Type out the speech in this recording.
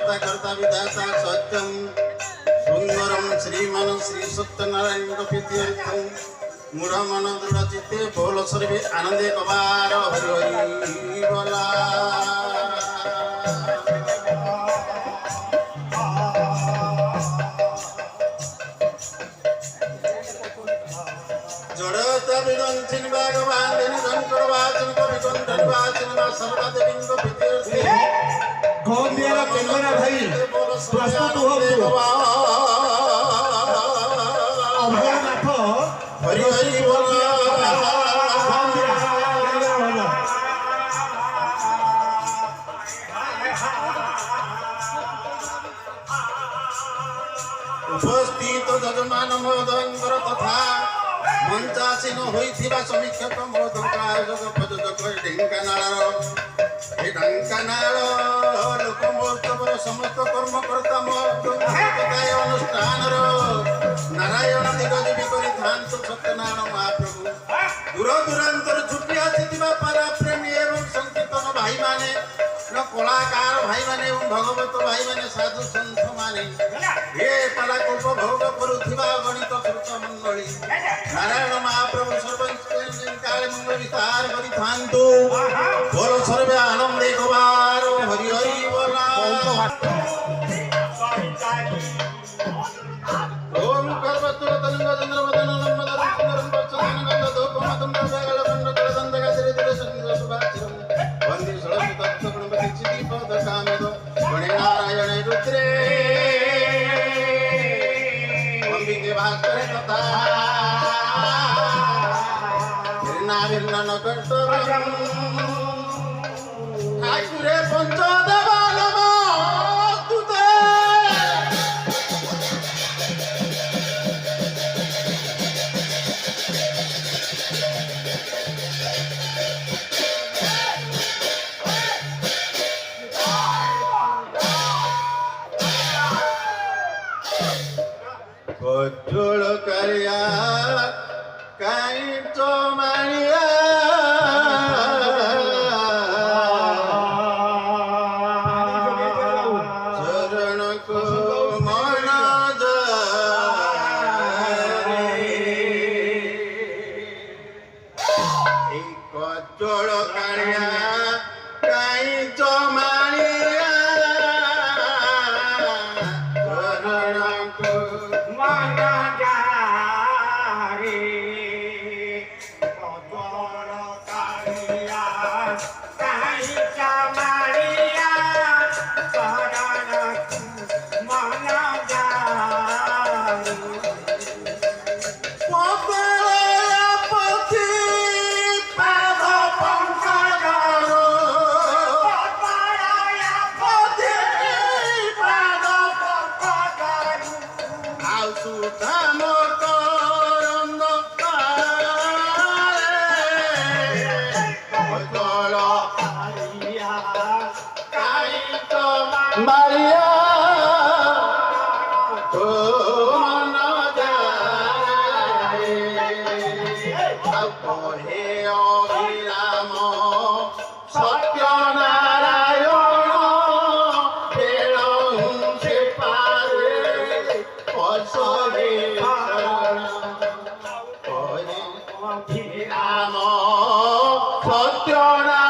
कर्ता कर्ता विधाता सत्यम सुंदरम श्रीमन श्री सत्यनारायण प्रीत्यर्थम मुरा मन दृढ़ चित्ते बोल सर्वे आनंदे कबार हरि हरि बोला जड़ता विदंचिन भगवान निरंतर वाचन कवि कंठन वाचन वा सर्वदा देविंग प्रीत्यर्थे कौन मेरा कैमरा भाई प्रस्तुत हो हरि हरि बोला उपस्थित जजमान महोदयंकर तथा मंचासीन होइथिबा समीक्षक महोदयंकर आयोजक प्रयोजक ढेंकानाळर ए ढेंकानाळ लोक महोत्सवर समस्त कर्मकर्ता महोत्सव अनुष्ठान नारायण दिगजीवी करिथांत सत्यनारायण महाप्रभु दूर दूरांतर छुट्टी आसिथिबा पराप्रेमी एवं संकीर्तन भाई माने कलाकार भाई माने एवं भगवत भाई माने साधु संत माने हे कलाकल्प भोग करुथिबा गणित कृत मंडली नारायण महाप्रभु सर्वं काले मंगल विस्तार करिथांतु बोल सर्वे आनंदे कबार हरि हरि बोला ओम कर्वतुर तलिंग चंद्रवदन नम्मदर सुंदरं पच्चदन गंध धूपमतं दशगल खंड तलदंत गजरे दिरे संग सुभाचिरं वंदे षडं तत्त गणपति चिति पद कामेदो गणे नारायण रुद्रे अंबिके भास्करे तथा विरना विरना नकर्तव्यं ठाकुरे पंचदेव नमोस्तुते कठोर करिया काई तो मारिया चरण को मन कठोर करिया काई तो मारिया चरण को Maria, oh Manaja, Alpohe Oiramo, Satya Narayana, Elon Separe, Osore Oiramo, Satya Narayana.